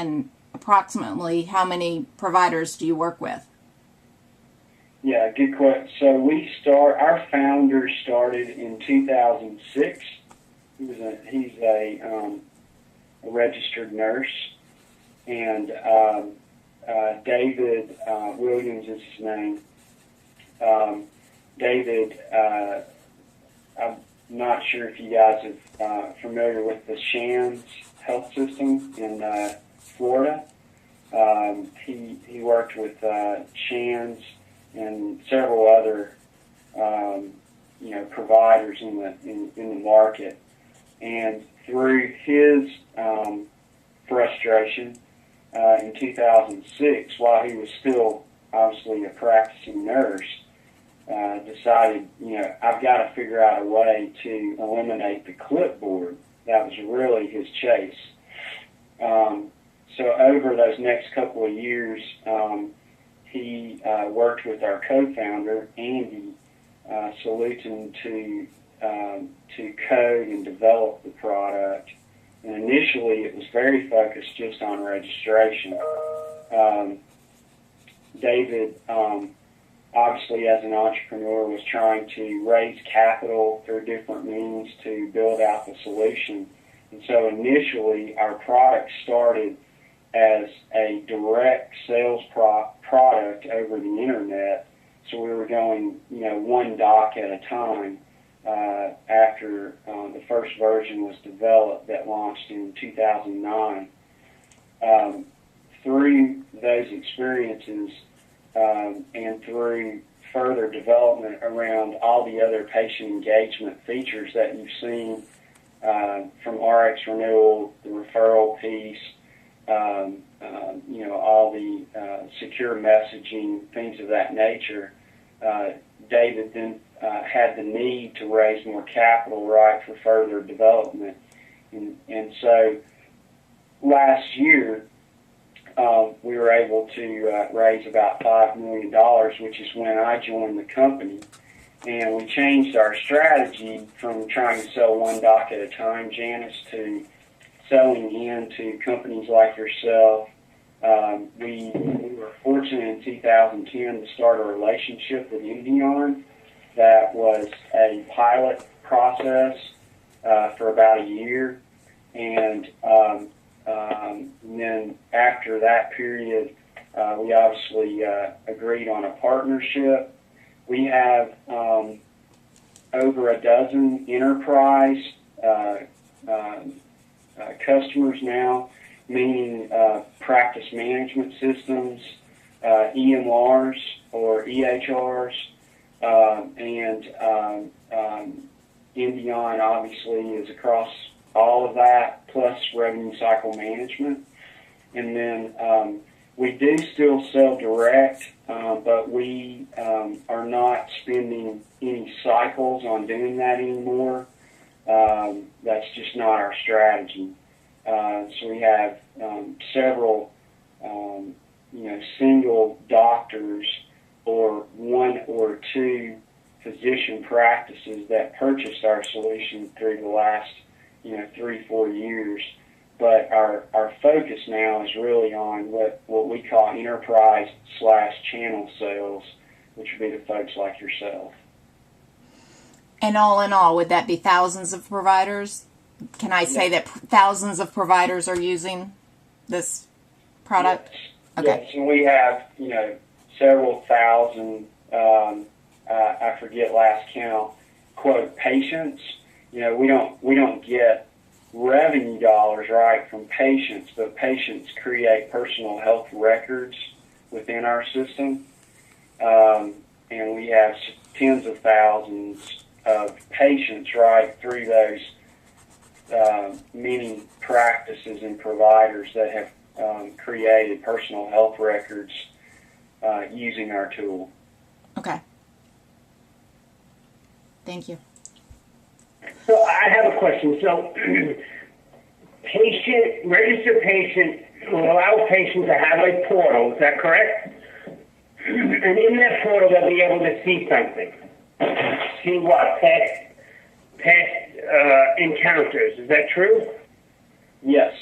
and approximately how many providers do you work with? Yeah, good question. So our founder started in 2006. He's a registered nurse, and David Williams is his name. David, I'm not sure if you guys are familiar with the Shands health system in Florida. He worked with Shands and several other providers in the market, and through his frustration in 2006, while he was still obviously a practicing nurse, decided, I've got to figure out a way to eliminate the clipboard. That was really his chase. So over those next couple of years, he worked with our co-founder, Andy Salutin, to code and develop the product. And initially, it was very focused just on registration. David, obviously, as an entrepreneur, was trying to raise capital through different means to build out the solution. And so initially, our product started as a direct sales product over the internet. So we were going, one doc at a time after the first version was developed that launched in 2009. Through those experiences and through further development around all the other patient engagement features that you've seen from RX Renewal, the referral piece, all the secure messaging, things of that nature, David then had the need to raise more capital, right, for further development. And so last year, we were able to raise about $5 million, which is when I joined the company. And we changed our strategy from trying to sell one doc at a time, Janice, to selling into companies like yourself. We were fortunate in 2010 to start a relationship with Indion that was a pilot process for about a year. And then after that period, we obviously agreed on a partnership. We have over a dozen enterprise customers now, meaning practice management systems, EMRs or EHRs, and Indion obviously is across all of that, plus revenue cycle management. And then we do still sell direct, but we are not spending any cycles on doing that anymore. That's just not our strategy. So we have several, single doctors or one or two physician practices that purchased our solution through the last, 3-4 years. But our focus now is really on what we call enterprise/channel sales, which would be the folks like yourself. And all in all, would that be thousands of providers? Can I say that thousands of providers are using this product? Yes. Okay. Yes, and we have, several thousand, I forget last count, quote, patients. We don't get revenue dollars, right, from patients, but patients create personal health records within our system. And we have tens of thousands of patients, right, through those many practices and providers that have created personal health records using our tool. Okay. Thank you. So I have a question. So registered patient will allow patients to have a portal, is that correct? And in that portal they'll be able to see something. See what? Past encounters, is that true? Yes.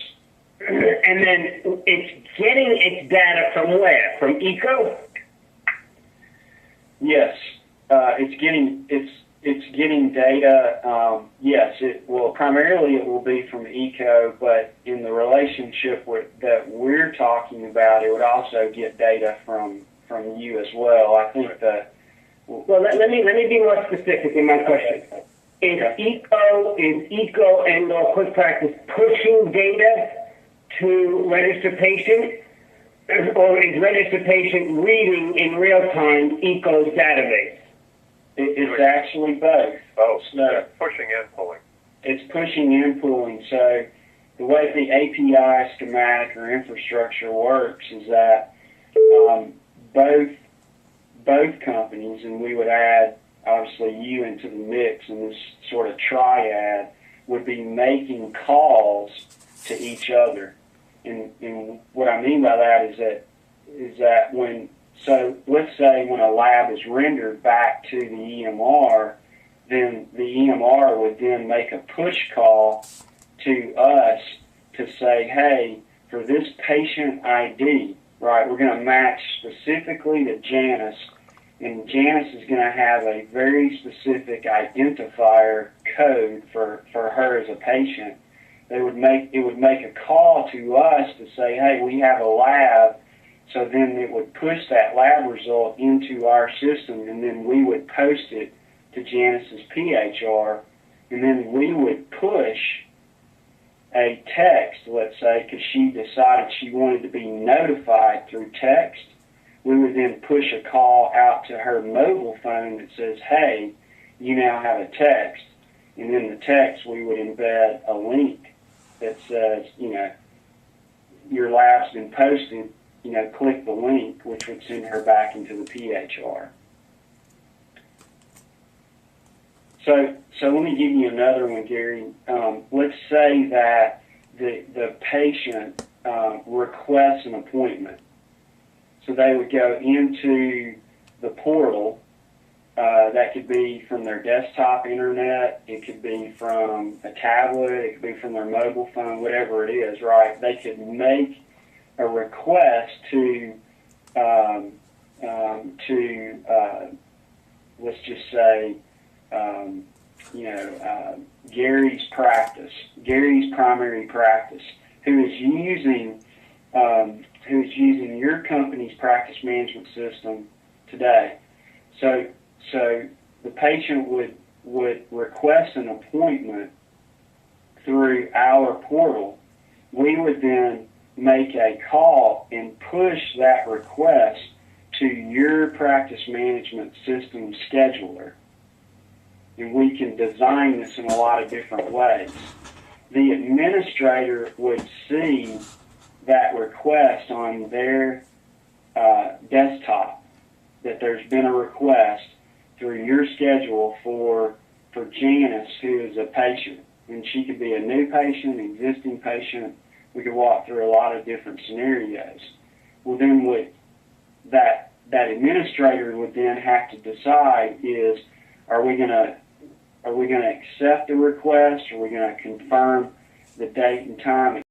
And then it's getting its data from where? From ECO? Yes, it's getting data. Yes, primarily it will be from ECO, but in the relationship that we're talking about, it would also get data from you as well. I think Well, let me be more specific in my question. Is ECO and or Quick Practice pushing data to registered patient, or is registered patient reading in real time ECO's database? It's actually both. Oh, So pushing and pulling. it's pushing and pulling. So the way the API schematic or infrastructure works is that both companies, and we would add obviously you into the mix in this sort of triad, would be making calls to each other. And what I mean by that is that let's say when a lab is rendered back to the EMR, then the EMR would then make a push call to us to say, hey, for this patient ID, right, we're going to match specifically to Janice, and Janice is going to have a very specific identifier code for her as a patient. It would make a call to us to say, hey, we have a lab. So then it would push that lab result into our system, and then we would post it to Janice's PHR, and then we would push a text, let's say, because she decided she wanted to be notified through text. We would then push a call out to her mobile phone that says, hey, you now have a text. And in the text, we would embed a link that says, your lab's been posted, click the link, which would send her back into the PHR. So let me give you another one, Gary. Let's say that the patient requests an appointment. So they would go into the portal. That could be from their desktop internet. It could be from a tablet. It could be from their mobile phone, whatever it is, right? They could make a request to let's just say, Gary's primary practice, who is using your company's practice management system today. So the patient would request an appointment through our portal. We would then make a call and push that request to your practice management system scheduler. And we can design this in a lot of different ways. The administrator would see that request on their desktop, that there's been a request through your schedule for Janice, who is a patient. And she could be a new patient, an existing patient. We could walk through a lot of different scenarios. Well, then what that administrator would then have to decide is, are we going to accept the request? Are we going to confirm the date and time